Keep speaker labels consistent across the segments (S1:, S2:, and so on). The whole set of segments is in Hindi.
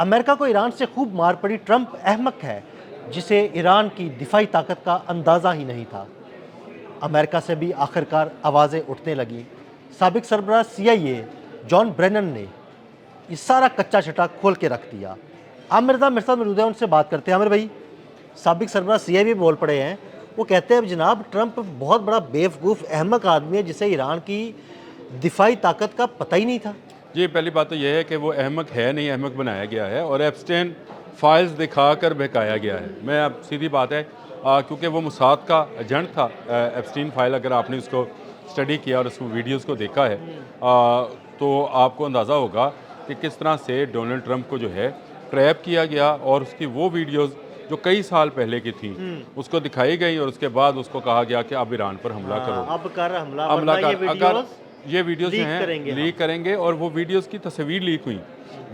S1: अमेरिका को ईरान से खूब मार पड़ी। ट्रंप अहमक है जिसे ईरान की दिफाई ताकत का अंदाज़ा ही नहीं था। अमेरिका से भी आखिरकार आवाज़ें उठने लगीं। साबिक सरबराह CIA जॉन ब्रेनन ने ये सारा कच्चा छटा खोल के रख दिया। आमिर रज़ा मेरे साथ मौजूद है, उनसे बात करते हैं। आमिर भाई, साबिक सरबराह CIA भी बोल पड़े हैं। वो कहते हैं जनाब ट्रंप बहुत बड़ा बेवकूफ़ अहमक आदमी है जिसे ईरान की दिफाई ताकत का पता ही नहीं था।
S2: जी, पहली बात तो यह है कि वो अहमक है नहीं, अहमक बनाया गया है और एप्स्टेन फाइल्स दिखाकर बहकाया गया है। मैं अब सीधी बात है, क्योंकि वो मोसाद का एजेंट था। एप्स्टीन फाइल अगर आपने उसको स्टडी किया और उसको वीडियोस को देखा है, तो आपको अंदाज़ा होगा कि किस तरह से डोनाल्ड ट्रंप को जो है ट्रैप किया गया और उसकी वो वीडियोस जो कई साल पहले की थी उसको दिखाई गई और उसके बाद उसको कहा गया कि अब ईरान पर हमला करो।
S1: अब कर हमला,
S2: हमला
S1: वरना
S2: कर अगर ये वीडियोस जो
S1: लीक
S2: हैं
S1: करेंगे
S2: लीक करेंगे और वो वीडियोस की तस्वीर लीक हुई,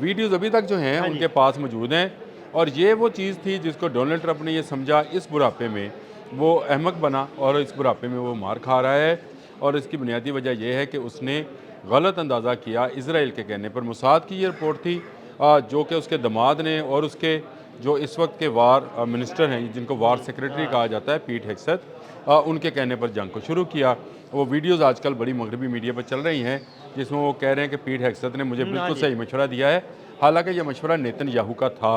S2: वीडियोस अभी तक जो हैं
S1: हाँ जी।
S2: उनके पास मौजूद हैं। और ये वो चीज़ थी जिसको डोनाल्ड ट्रंप ने ये समझा, इस बुढ़ापे में वो अहमक बना और इस बुढ़ापे में वो मार खा रहा है। और इसकी बुनियादी वजह यह है कि उसने गलत अंदाज़ा किया इसराइल के कहने पर। मोसाद की ये रिपोर्ट थी, जो कि उसके दामाद ने और उसके जो इस वक्त के वार मिनिस्टर हैं, जिनको वार सेक्रेटरी कहा जाता है, पीट हेग्सेथ, उनके कहने पर जंग को शुरू किया। वो वीडियोज़ आजकल बड़ी मगरबी मीडिया पर चल रही हैं जिसमें वो कह रहे हैं कि पीट हेग्सेथ ने मुझे बिल्कुल सही मशवरा दिया है, हालांकि यह मशवरा नेतन्याहू का था।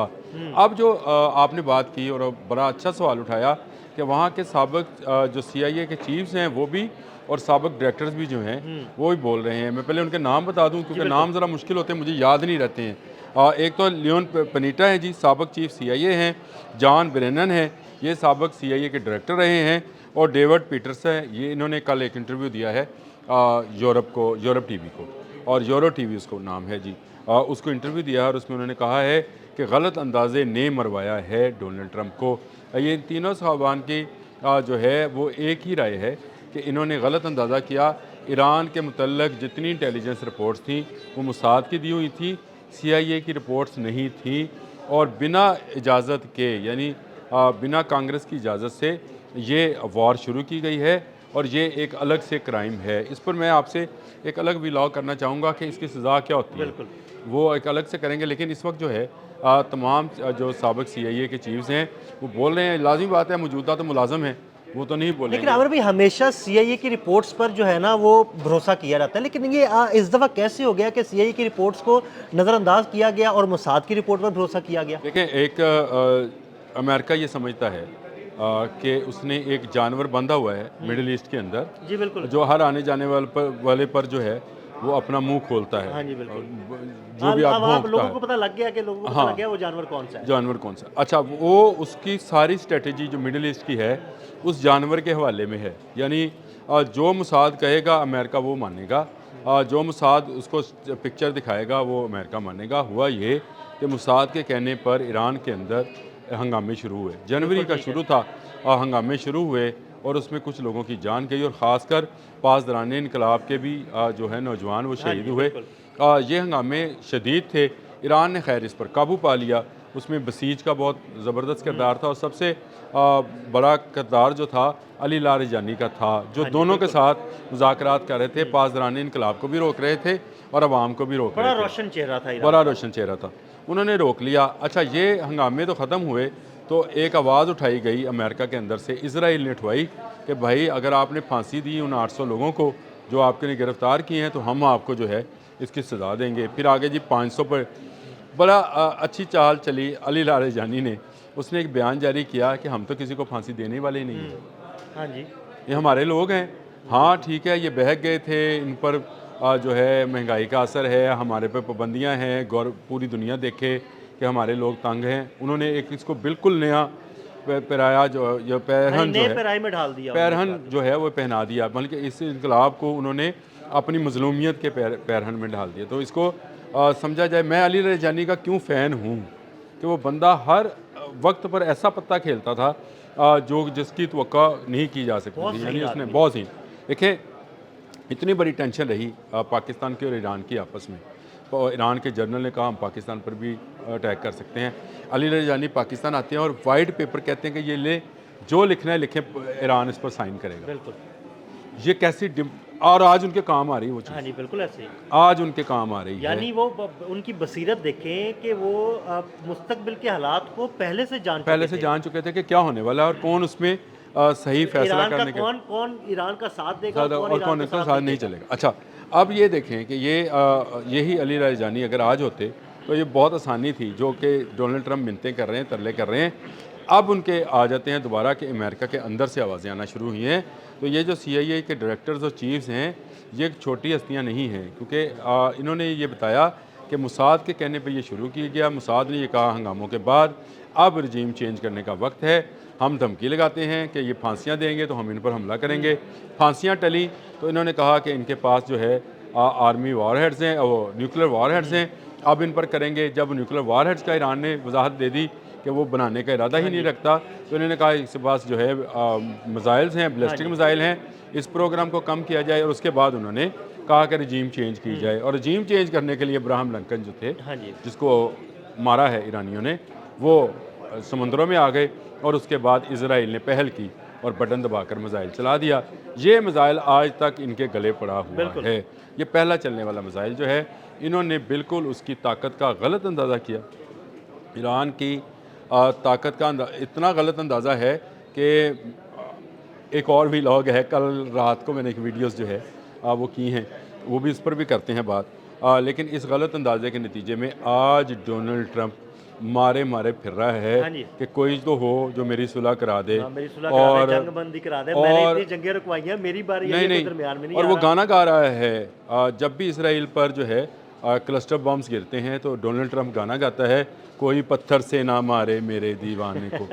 S2: अब जो आपने बात की और बड़ा अच्छा सवाल उठाया कि वहाँ के साबिक जो CIA के चीफ्स हैं वो भी और साबिक डायरेक्टर्स भी जो हैं वो भी बोल रहे हैं। मैं पहले उनके नाम बता दूं क्योंकि नाम ज़रा मुश्किल होते हैं, मुझे याद नहीं रहते हैं। एक तो लियोन पनीटा है जी, साबिक चीफ CIA हैं। जॉन ब्रेनन है, ये साबिक CIA के डायरेक्टर रहे हैं। और डेविड पीटर्स है, ये इन्होंने कल एक इंटरव्यू दिया है यूरोप TV को, और यूरो TV उसको नाम है जी। उसको इंटरव्यू दिया है और उसमें उन्होंने कहा है कि गलत अंदाजे ने मरवाया है डोनाल्ड ट्रंप को। ये तीनों साहबान की जो है वो एक ही राय है कि इन्होंने गलत अंदाज़ा किया। ईरान के मुतल्लक जितनी इंटेलिजेंस रिपोर्ट्स थी वो मोसाद की दी हुई थी, CIA की रिपोर्ट्स नहीं थी। और बिना इजाज़त के, यानी बिना कांग्रेस की इजाज़त से ये वॉर शुरू की गई है और ये एक अलग से क्राइम है। इस पर मैं आपसे एक अलग व्लॉग करना चाहूँगा कि इसकी सज़ा क्या होती है, वो एक अलग से करेंगे। लेकिन इस वक्त जो है तमाम जो साबिक CIA के चीफ्स हैं वो बोल रहे हैं, लाजिमी बात है मौजूदा तो मुलाजम है, वो तो नहीं बोलेंगे।
S1: लेकिन आमिर भाई, हमेशा CIA की रिपोर्ट्स पर जो है ना वो भरोसा किया जाता है, लेकिन ये इस दफ़ा कैसे हो गया कि CIA की रिपोर्ट्स को नज़रअंदाज किया गया और मोसाद की रिपोर्ट पर भरोसा किया गया?
S2: देखें, एक अमेरिका ये समझता है कि उसने एक जानवर बंधा हुआ है मिडिल ईस्ट के अंदर,
S1: जी बिल्कुल,
S2: जो हर आने जाने वाले पर जो है वो अपना मुंह खोलता है।
S1: हाँ जी बिल्कुल।
S2: जो भी आप
S1: अब
S2: भौंकता
S1: लोगों
S2: है,
S1: को पता लग गया कि लोगों को पता लग गया वो जानवर कौन सा है।
S2: जानवर कौन सा। अच्छा, वो उसकी सारी स्ट्रेटजी जो मिडिल ईस्ट की है उस जानवर के हवाले में है। यानी जो मोसाद कहेगा अमेरिका वो मानेगा, जो मोसाद उसको पिक्चर दिखाएगा वो अमेरिका मानेगा। हुआ ये कि मोसाद के कहने पर ईरान के अंदर हंगामे शुरू हुए, जनवरी का शुरू था, हंगामे शुरू हुए और उसमें कुछ लोगों की जान गई और ख़ासकर पासदारान इनकलाब के भी जो है नौजवान वो शहीद हुए। ये हंगामे शदीद थे। ईरान ने खैर इस पर काबू पा लिया। उसमें बसीज का बहुत ज़बरदस्त किरदार था और सबसे बड़ा किरदार जो था अली लारिजानी का था, जो दोनों के साथ मुज़ाकरात कर रहे थे, पासदारान इनकलाब को भी रोक रहे थे और अवाम को भी रोक रहे थे।
S1: बड़ा रोशन चेहरा था ईरान।
S2: बड़ा रोशन चेहरा था, उन्होंने रोक लिया। अच्छा, ये हंगामे तो ख़त्म हुए तो एक आवाज़ उठाई गई अमेरिका के अंदर से, इसराइल ने उठवाई कि भाई अगर आपने फांसी दी उन 800 लोगों को जो आपने गिरफ़्तार किए हैं तो हम आपको जो है इसकी सज़ा देंगे। फिर आगे जी 500 पर बड़ा अच्छी चाल चली अली लारिजानी ने, उसने एक बयान जारी किया कि हम तो किसी को फांसी देने वाले ही नहीं हैं,
S1: हाँ जी,
S2: ये हमारे लोग हैं। हाँ ठीक है, ये बहक गए थे, इन पर जो है महंगाई का असर है, हमारे पे पाबंदियाँ हैं, पूरी दुनिया देखे कि हमारे लोग तंग हैं। उन्होंने एक इसको बिल्कुल नया पैराया जो पैरहन जो है
S1: पैराई में ढाल दिया,
S2: पैरहन जो है वो पहना दिया, बल्कि इस इनकलाब को उन्होंने अपनी मजलूमियत के पैरहन में ढाल दिया। तो इसको समझा जाए, मैं अली लारिजानी का क्यों फ़ैन हूँ कि वो बंदा हर वक्त पर ऐसा पत्ता खेलता था जो जिसकी तवक्का नहीं की जा सकती थी। यानी उसने बहुत ही, देखें इतनी बड़ी टेंशन रही पाकिस्तान की और ईरान की आपस में, तो ईरान के जनरल ने कहा हम पाकिस्तान पर भी अटैक कर सकते हैं। अली लारिजानी पाकिस्तान आते हैं और वाइट पेपर कहते हैं कि ये ले, जो लिखना है लिखें, ईरान इस पर साइन करेगा।
S1: बिल्कुल,
S2: ये कैसी और आज उनके काम आ रही है वो चीज़,
S1: हाँ जी, बिल्कुल ऐसे ही।
S2: आज उनके काम आ रही है।
S1: यानी वो उनकी बसीरत देखें कि वो मुस्तकबिल के हालात को पहले से
S2: पहले से जान चुके थे कि क्या होने वाला है और कौन उसमें सही फैसला
S1: ईरान का
S2: करने का
S1: कौन ईरान का साथ देगा
S2: ज़्यादा
S1: और
S2: और
S1: ईरान
S2: कौन
S1: का
S2: इसका
S1: साथ
S2: साथ नहीं
S1: देगा।
S2: चलेगा। अच्छा, अब ये देखें कि यही अली लारिजानी अगर आज होते तो ये बहुत आसानी थी, जो कि डोनाल्ड ट्रंप मिन्नतें कर रहे हैं, तरले कर रहे हैं, अब उनके आ जाते हैं दोबारा कि अमेरिका के अंदर से आवाज़ें आना शुरू हुई हैं। तो ये जो CIA के डायरेक्टर्स और चीफ्स हैं, ये छोटी हस्तियां नहीं हैं, क्योंकि इन्होंने ये बताया कि मुसाद के कहने पे ये शुरू किया गया। मुसाद ने ये कहा हंगामों के बाद अब रजीम चेंज करने का वक्त है, हम धमकी लगाते हैं कि ये फांसियाँ देंगे तो हम इन पर हमला करेंगे। फांसियाँ टली तो इन्होंने कहा कि इनके पास जो है आर्मी वारहेड्स हैं, वो न्यूक्लियर वारहेड्स हैं, अब इन पर करेंगे। जब न्यूक्लियर वारहेड्स का ईरान ने वजाहत दे दी कि वो बनाने का इरादा ही नहीं रखता, तो इन्होंने कहा इसके पास जो है मिसाइल्स हैं, बैलिस्टिक मिसाइल हैं, इस प्रोग्राम को कम किया जाए। और उसके बाद उन्होंने कहा कि रजीम चेंज की जाए। और रजीम चेंज करने के लिए अब्राहम लिंकन जो थे, जिसको मारा है ईरानियों ने, वो समुद्रों में आ गए और उसके बाद इजराइल ने पहल की और बटन दबाकर मिसाइल चला दिया। ये मिसाइल आज तक इनके गले पड़ा हुआ है। ये पहला चलने वाला मिसाइल जो है, इन्होंने बिल्कुल उसकी ताकत का गलत अंदाज़ा किया। ईरान की ताकत का इतना गलत अंदाज़ा है कि एक और भी लॉग है, कल रात को मैंने एक वीडियोस जो है वो की हैं, वो भी इस पर भी करते हैं बात। लेकिन इस गलत अंदाजे के नतीजे में आज डोनाल्ड ट्रंप मारे मारे फिर रहा है कि कोई तो हो जो मेरी सुलह करा दे,
S1: मेरी सुलह करा दे, जंगबंदी करा दे, मैंने इतनी जंगें रुकवाई हैं, मेरी बारी है, ये दरमियान में नहीं
S2: और
S1: आ
S2: वो
S1: रहा।
S2: गाना गा रहा है। जब भी इसराइल पर जो है क्लस्टर बम्स गिरते हैं तो डोनाल्ड ट्रंप गाना गाता है, कोई पत्थर से ना मारे मेरे दीवाने को।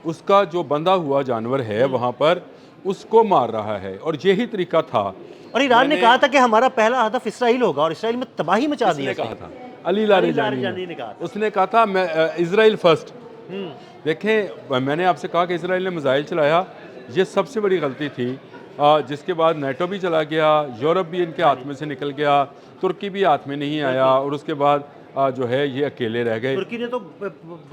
S2: उसका जो बंधा हुआ जानवर है वहाँ पर, उसको मार रहा है। और यही तरीका था।
S1: और ईरान ने कहा था कि हमारा पहला हदफ इसराइल होगा, और इसराइल में तबाही मचा दी।
S2: कहा था अली लारिजानी ने कहा, उसने कहा था मैं इजराइल फर्स्ट। देखें, मैंने आपसे कहा कि इसराइल ने मिसाइल चलाया, ये सबसे बड़ी गलती थी। जिसके बाद नेटो भी चला गया, यूरोप भी इनके हाथ में से निकल गया, तुर्की भी हाथ में नहीं आया, और उसके बाद जो है ये अकेले रह गए।
S1: तुर्की ने तो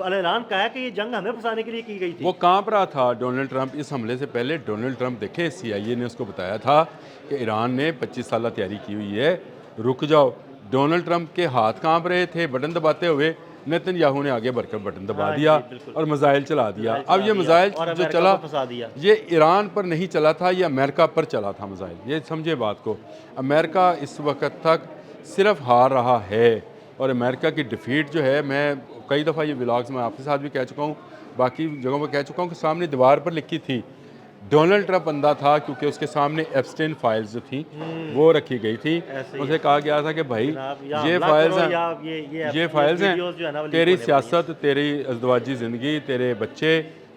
S1: ऐलान कहा कि ये जंग हमें फंसाने के लिए की गई थी।
S2: वो कांप रहा था डोनाल्ड ट्रंप। इस हमले से पहले डोनाल्ड ट्रंप, देखे, CIA ने उसको बताया था कि ईरान ने 25 साल तैयारी की हुई है, रुक जाओ। डोनाल्ड ट्रंप के हाथ कांप रहे थे बटन दबाते हुए, नेतन्याहू ने आगे बढ़कर बटन दबा दिया और मिसाइल चला दिया। अब ये मिसाइल जो चला, ये ईरान पर नहीं चला था, ये अमेरिका पर चला था मिसाइल। ये समझे बात को। अमेरिका इस वक्त तक सिर्फ हार रहा है, और अमेरिका की डिफीट जो है, मैं कई दफ़ा ये व्लॉग्स में आपके साथ भी कह चुका हूँ, बाकी जगहों पर कह चुका हूँ कि सामने दीवार पर लिखी थी। डोनाल्ड ट्रंप अंधा था क्योंकि उसके सामने एप्स्टेन फाइल्स जो थी वो रखी गई थी। उसे कहा गया था कि भाई ये फाइल्स हैं, ये फाइल्स हैं, तेरी सियासत, तेरी अज़दवाजी ज़िंदगी, तेरे बच्चे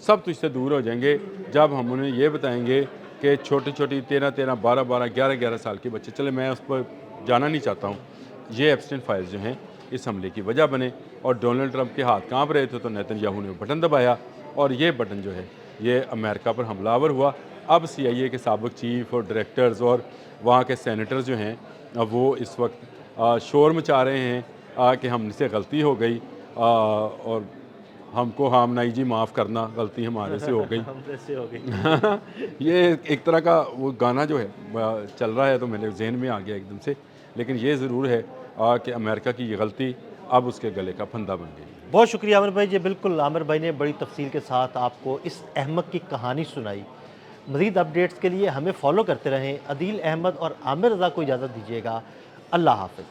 S2: सब तुझसे दूर हो जाएंगे जब हम उन्हें ये बताएंगे कि छोटी छोटी 13-13, 12-12, 11-11 साल के बच्चे। चले, मैं उस पर जाना नहीं चाहता हूँ। ये एप्स्टेन फाइल्स जो हैं इस हमले की वजह बने, और डोनाल्ड ट्रंप के हाथ कांप रहे थे तो नेतन्याहू ने बटन दबाया, और ये बटन जो है ये अमेरिका पर हमलावर हुआ। अब CIA के साबिक चीफ और डायरेक्टर्स और वहाँ के सेनेटर्स जो हैं, वो इस वक्त शोर मचा रहे हैं कि हमसे गलती हो गई, और हमको हामनाई जी माफ़ करना, गलती हमारे से हो गई।
S1: हमसे से हो गई।
S2: ये एक तरह का वो गाना जो है चल रहा है, तो मेरे जहन में आ गया एकदम से। लेकिन ये ज़रूर है कि अमेरिका की ये गलती अब उसके गले का फंदा बन गई।
S1: बहुत शुक्रिया आमिर भाई जी। बिल्कुल, आमिर भाई ने बड़ी तफसील के साथ आपको इस अहमक की कहानी सुनाई। मज़ीद अपडेट्स के लिए हमें फॉलो करते रहें। अदील अहमद और आमिर रज़ा को इजाज़त दीजिएगा। अल्लाह हाफ़िज़।